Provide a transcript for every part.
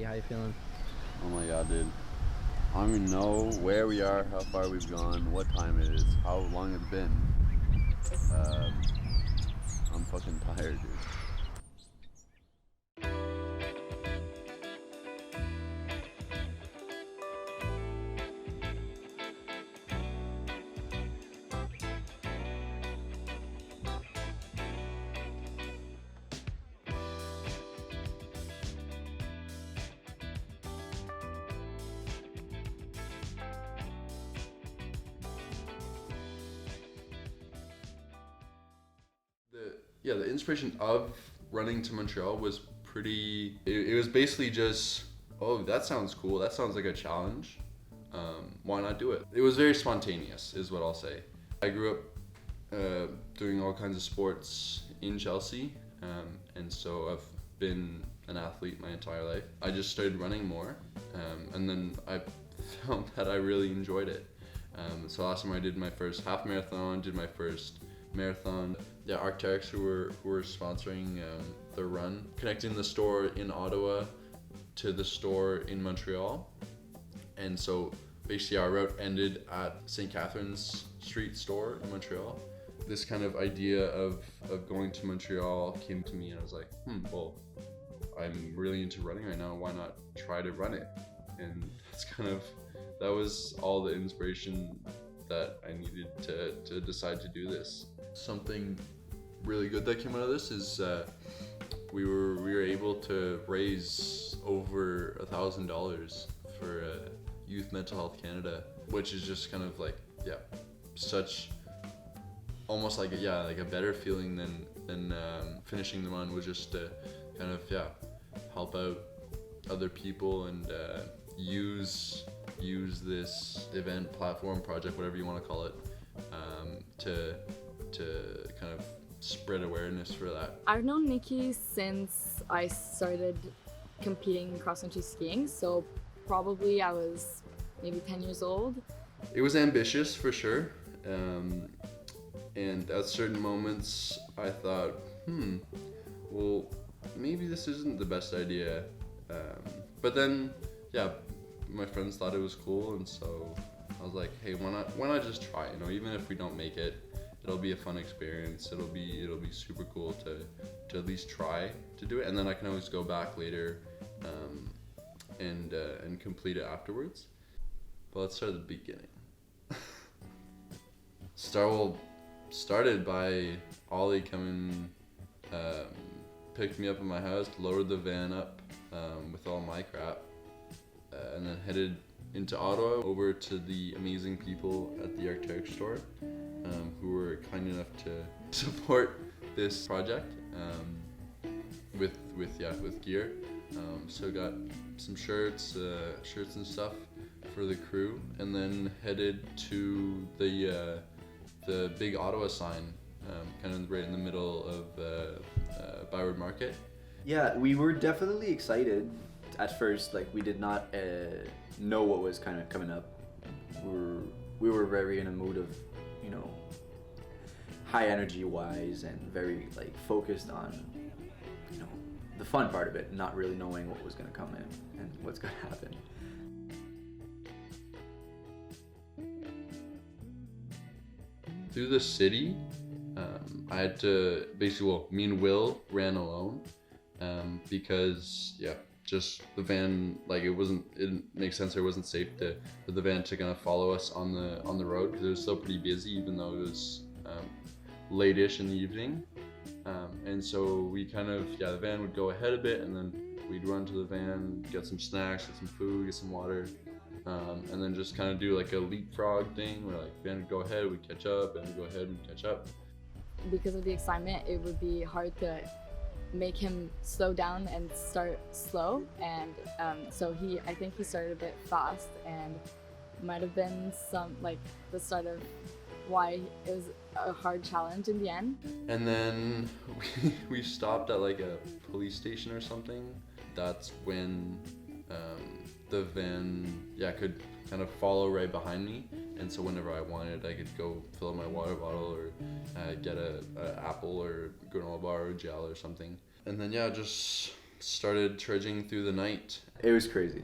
How you feeling? Oh my god, dude. I don't even know where we are, how far we've gone, what time it is, how long it's been. Um, I'm fucking tired, dude. The inspiration of running to Montreal was pretty. It was basically just, oh, that sounds cool. That sounds like a challenge. Why not do it? It was very spontaneous, is what I'll say. I grew up doing all kinds of sports in Chelsea, and so I've been an athlete my entire life. I just started running more, and then I found that I really enjoyed it. So last time I did my first half marathon, did my first marathon. Yeah, Arc'teryx who were sponsoring the run, connecting the store in Ottawa to the store in Montreal, and so basically our route ended at St. Catherine's Street store in Montreal. This kind of idea of going to Montreal came to me, and I was like, well, I'm really into running right now. Why not try to run it? And that was all the inspiration that I needed to decide to do this. Something really good that came out of this is we were able to raise over $1,000 for Youth Mental Health Canada, which is just kind of like, such almost like a better feeling than finishing the run, was just to kind of help out other people and use this event, platform, project, whatever you want to call it, to kind of spread awareness for that. I've known Nikki since I started competing cross-country skiing, so probably I was maybe 10 years old. It was ambitious for sure, and at certain moments I thought, well, maybe this isn't the best idea, but then my friends thought it was cool, and so I was like, hey, why not just try? Even if we don't make it, it'll be a fun experience. It'll be super cool to at least try to do it, and then I can always go back later and complete it afterwards. But let's start at the beginning. Started by Ollie coming, picked me up at my house, lowered the van up with all my crap, and then headed into Ottawa over to the amazing people at the Arc'teryx store, who were kind enough to support this project with gear. So got some shirts and stuff for the crew, and then headed to the big Ottawa sign, kind of right in the middle of Byward Market. Yeah, we were definitely excited at first. Like, we did not know what was kind of coming up. We were very in a mood of, high energy wise, and very focused on, the fun part of it, not really knowing what was going to come in and what's going to happen. Through the city, I had to me and Will ran alone, because just the van, it didn't make sense. It wasn't safe for the van to kind of follow us on the road, because it was still pretty busy, even though it was late-ish in the evening. And so we kind of, the van would go ahead a bit, and then we'd run to the van, get some snacks, get some food, get some water, and then just kind of do like a leapfrog thing where van would go ahead, we'd catch up, and we'd go ahead, we'd catch up. Because of the excitement, it would be hard to make him slow down and start slow, and so I think he started a bit fast, and might have been the start of why it was a hard challenge in the end. And then we stopped at a police station or something. That's when the van could kind of follow right behind me, and so whenever I wanted, I could go fill up my water bottle or get a apple or granola bar or gel or something. And then just started trudging through the night. It was crazy.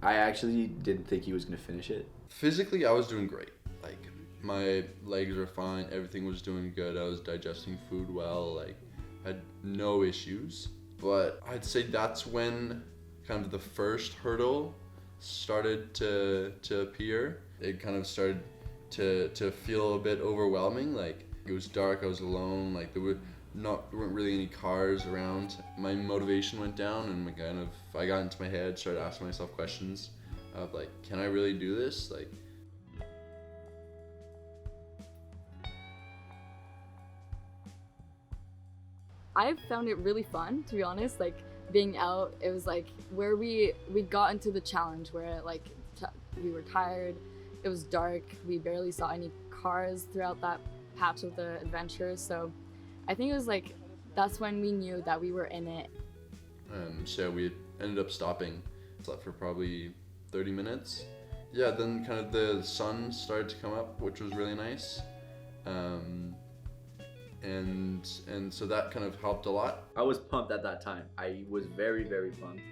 I actually didn't think he was gonna finish it. Physically, I was doing great. Like, my legs were fine, everything was doing good, I was digesting food well, like, had no issues. But I'd say that's when kind of the first hurdle started to appear. It kind of started to feel a bit overwhelming. Like, it was dark, I was alone, like there weren't really any cars around. My motivation went down, and I got into my head, started asking myself questions of like, can I really do this? Like, I found it really fun, to be honest. Like, being out, it was like where we got into the challenge where like we were tired, it was dark, we barely saw any cars throughout that patch of the adventure. So I think it was like that's when we knew that we were in it. So we ended up stopping, slept for probably 30 minutes. Yeah, then kind of the sun started to come up, which was really nice. And so that kind of helped a lot. I was pumped at that time. I was very, very pumped,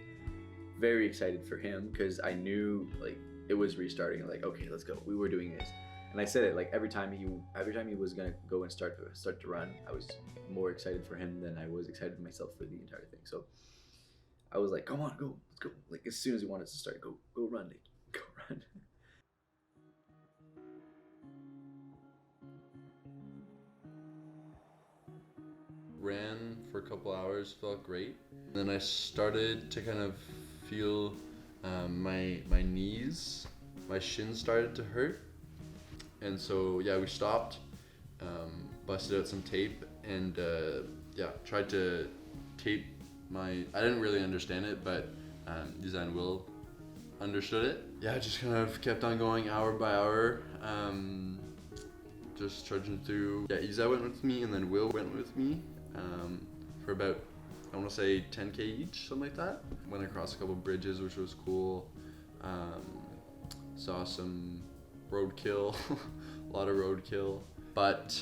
very excited for him because I knew like it was restarting. Like, okay, let's go. We were doing this, and I said it like every time he was gonna go and start to run, I was more excited for him than I was excited myself for the entire thing. So I was like, come on, go, let's go. Like as soon as he wanted to start, go run, Nikki, go run. Ran for a couple hours, felt great. Then I started to kind of feel my knees, my shins started to hurt. And so yeah, we stopped, busted out some tape, and tried to tape I didn't really understand it, but Isa and Will understood it. Yeah, I just kind of kept on going hour by hour, just trudging through. Yeah, Isa went with me, and then Will went with me for about, I want to say 10K each, something like that. Went across a couple bridges, which was cool. Saw some roadkill, a lot of roadkill. But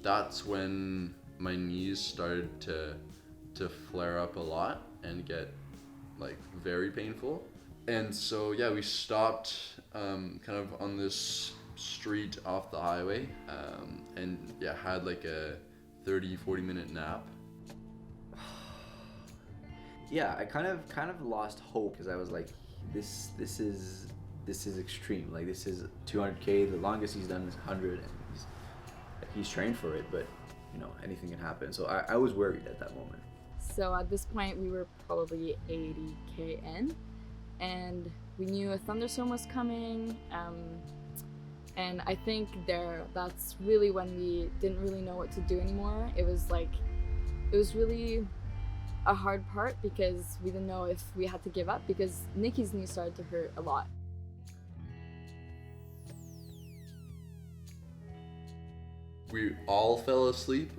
that's when my knees started to flare up a lot and get like very painful. And so yeah, we stopped kind of on this street off the highway, and yeah, had like a 30-40 minute nap. Yeah, I kind of lost hope because I was like, this is extreme. Like this is 200K. The longest he's done is 100, and he's trained for it. But you know, anything can happen. So I was worried at that moment. So at this point, we were probably 80K in, and we knew a thunderstorm was coming. And I think that's really when we didn't really know what to do anymore. It was really a hard part because we didn't know if we had to give up because Nikki's knee started to hurt a lot. We all fell asleep,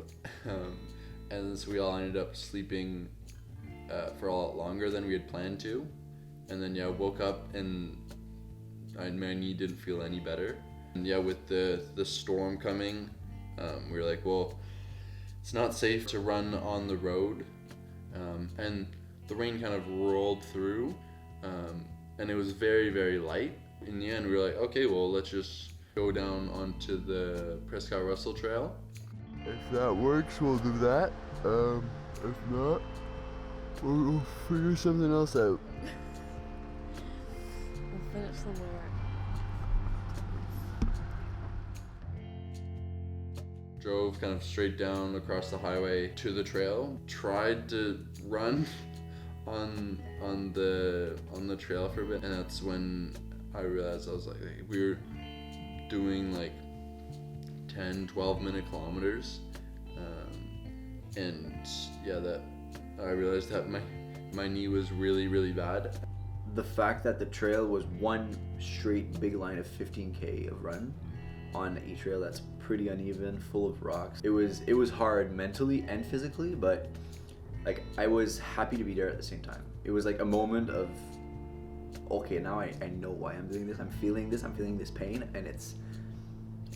and so we all ended up sleeping for a lot longer than we had planned to. And then yeah, woke up and my knee didn't feel any better. And yeah, with the storm coming, we were like, well, it's not safe to run on the road. And the rain kind of rolled through, and it was very, very light. In the end, we were like, okay, well, let's just go down onto the Prescott-Russell Trail. If that works, we'll do that. If not, we'll figure something else out. We'll finish somewhere. Drove kind of straight down across the highway to the trail. Tried to run on the trail for a bit, and that's when I realized I was like, we were doing like 10-12 minute kilometers, and yeah, that I realized that my knee was really, really bad. The fact that the trail was one straight big line of 15K of run on a trail that's pretty uneven, full of rocks. It was hard mentally and physically, but like I was happy to be there at the same time. It was like a moment of, okay, now I know why I'm doing this. I'm feeling this pain, and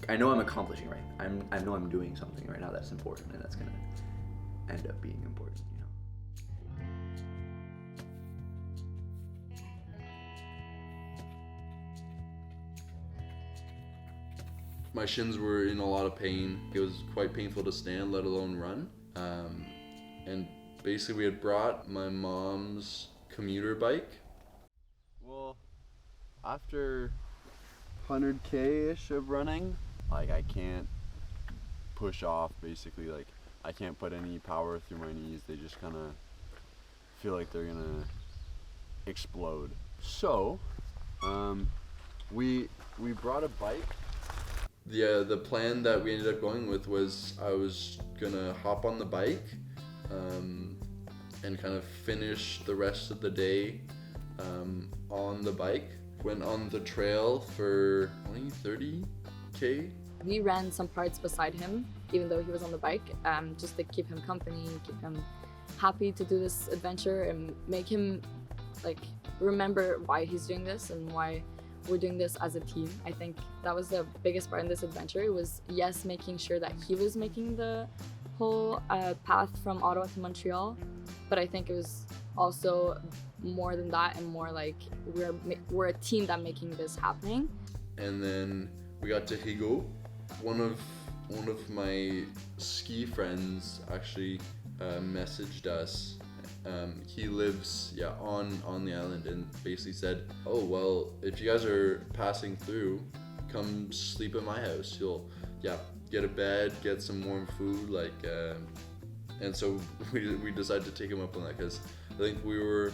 I know I'm accomplishing right. I know I'm doing something right now that's important, and that's gonna end up being important, you know. My shins were in a lot of pain. It was quite painful to stand, let alone run. And basically we had brought my mom's commuter bike. Well, after 100K-ish of running, like I can't push off basically. Like I can't put any power through my knees. They just kind of feel like they're gonna explode. So, we brought a bike. The plan that we ended up going with was I was gonna hop on the bike and kind of finish the rest of the day on the bike. Went on the trail for only 30K. We ran some parts beside him, even though he was on the bike, just to keep him company, keep him happy to do this adventure and make him like remember why he's doing this and why we're doing this as a team. I think that was the biggest part in this adventure. It was, yes, making sure that he was making the whole path from Ottawa to Montreal, but I think it was also more than that and more like we're a team that making this happening. And then we got to Higo. One of my ski friends actually messaged us. He lives on the island and basically said, oh well, if you guys are passing through, come sleep at my house. You'll get a bed, get some warm food, like and so we decided to take him up on that because I think we were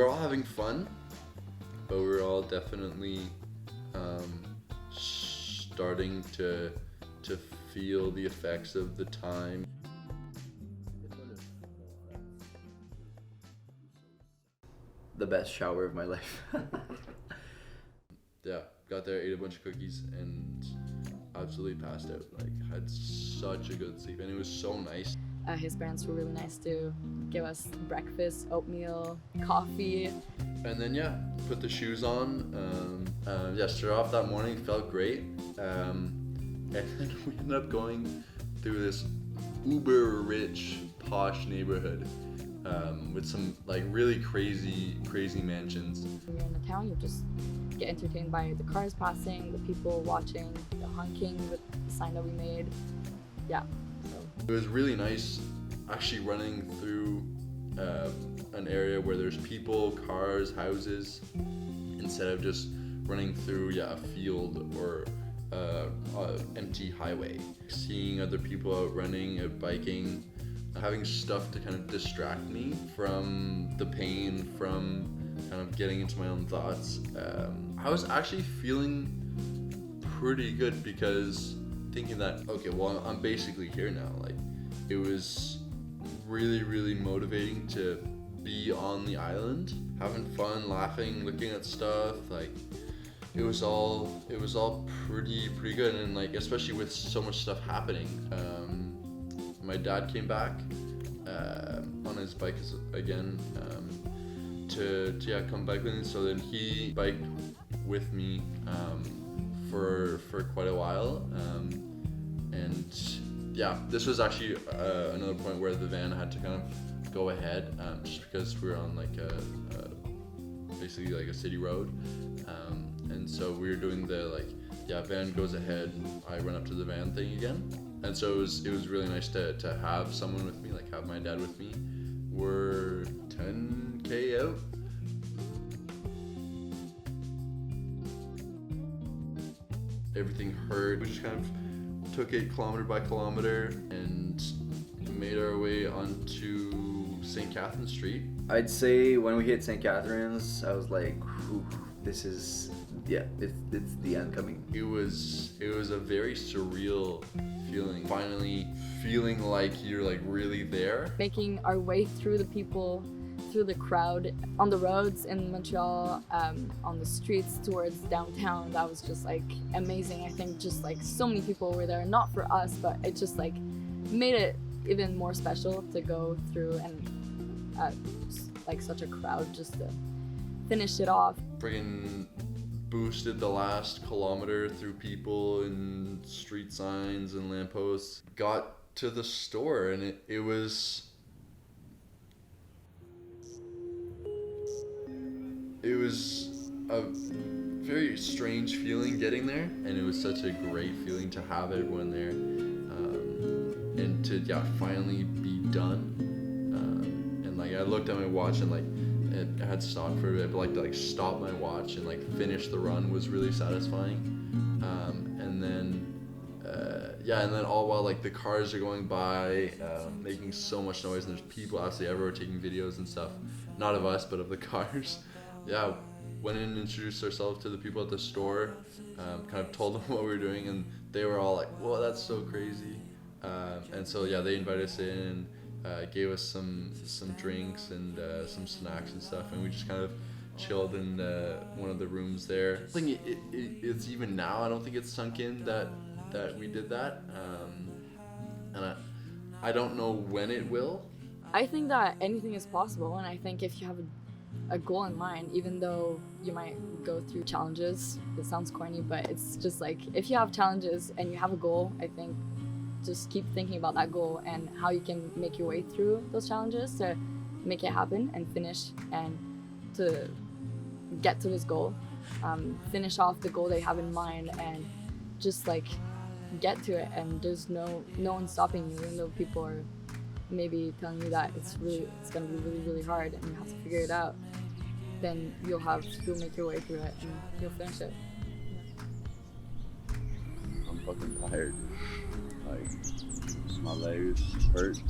all having fun, but we were all definitely starting to feel the effects of the time. The best shower of my life. Yeah, got there, ate a bunch of cookies, and absolutely passed out. Like, had such a good sleep, and it was so nice. His parents were really nice to give us breakfast, oatmeal, coffee. And then put the shoes on. Started off that morning, felt great. And then we ended up going through this uber rich, posh neighborhood with some like really crazy mansions. When you're in the town, you just get entertained by the cars passing, the people watching, the honking with the sign that we made. Yeah. So. It was really nice actually running through an area where there's people, cars, houses, instead of just running through a field or empty highway. Seeing other people out running, out biking, having stuff to kind of distract me from the pain, from kind of getting into my own thoughts. I was actually feeling pretty good because thinking that, okay, well, I'm basically here now. Like, it was really, really motivating to be on the island, having fun, laughing, looking at stuff. Like, it was all pretty good, and like especially with so much stuff happening. My dad came back on his bike again to come bike with me. So then he biked with me for quite a while, and this was actually another point where the van had to kind of go ahead, just because we were on like basically like a city road, and so we were doing the van goes ahead, I run up to the van thing again, and so it was really nice to have someone with me, like have my dad with me. We're 10K out. Everything hurt. We just kind of took it kilometer by kilometer and made our way onto St. Catherine Street. I'd say when we hit St. Catharines, I was like, this is, it's the end coming. It was a very surreal feeling. Finally feeling like you're like really there. Making our way through the people, through the crowd, on the roads in Montreal, on the streets towards downtown, that was just like amazing. I think just like so many people were there, not for us, but it just like made it even more special to go through and like such a crowd just to finish it off. Friggin' boosted the last kilometer through people and street signs and lampposts. Got to the store and it was a very strange feeling getting there, and it was such a great feeling to have everyone there, and to finally be done. And like I looked at my watch and like I had stopped for a bit, but to stop my watch and finish the run was really satisfying. And then all while the cars are going by, making so much noise, and there's people absolutely everywhere taking videos and stuff, not of us but of the cars. Went in and introduced ourselves to the people at the store, kind of told them what we were doing, and they were all like, "Whoa, that's so crazy!" And so they invited us in, gave us some drinks and some snacks and stuff, and we just kind of chilled in one of the rooms there. I think it's even now, I don't think it's sunk in that we did that, and I don't know when it will. I think that anything is possible, and I think if you have a goal in mind, even though you might go through challenges, it sounds corny, but it's just if you have challenges and you have a goal, I think just keep thinking about that goal and how you can make your way through those challenges to make it happen and finish, and to get to this goal, finish off the goal they have in mind, and just get to it. And there's no one stopping you, even though people are maybe telling you that it's gonna be really, really hard and you have to figure it out. Then you'll make your way through it and you'll finish it. I'm fucking tired. My legs hurt.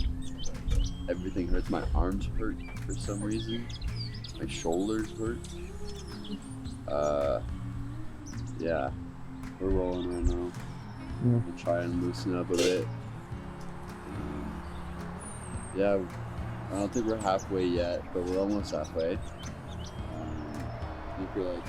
Everything hurts. My arms hurt for some reason. My shoulders hurt. We're rolling right now. We'll try and loosen up a bit. I don't think we're halfway yet, but we're almost halfway. I think we're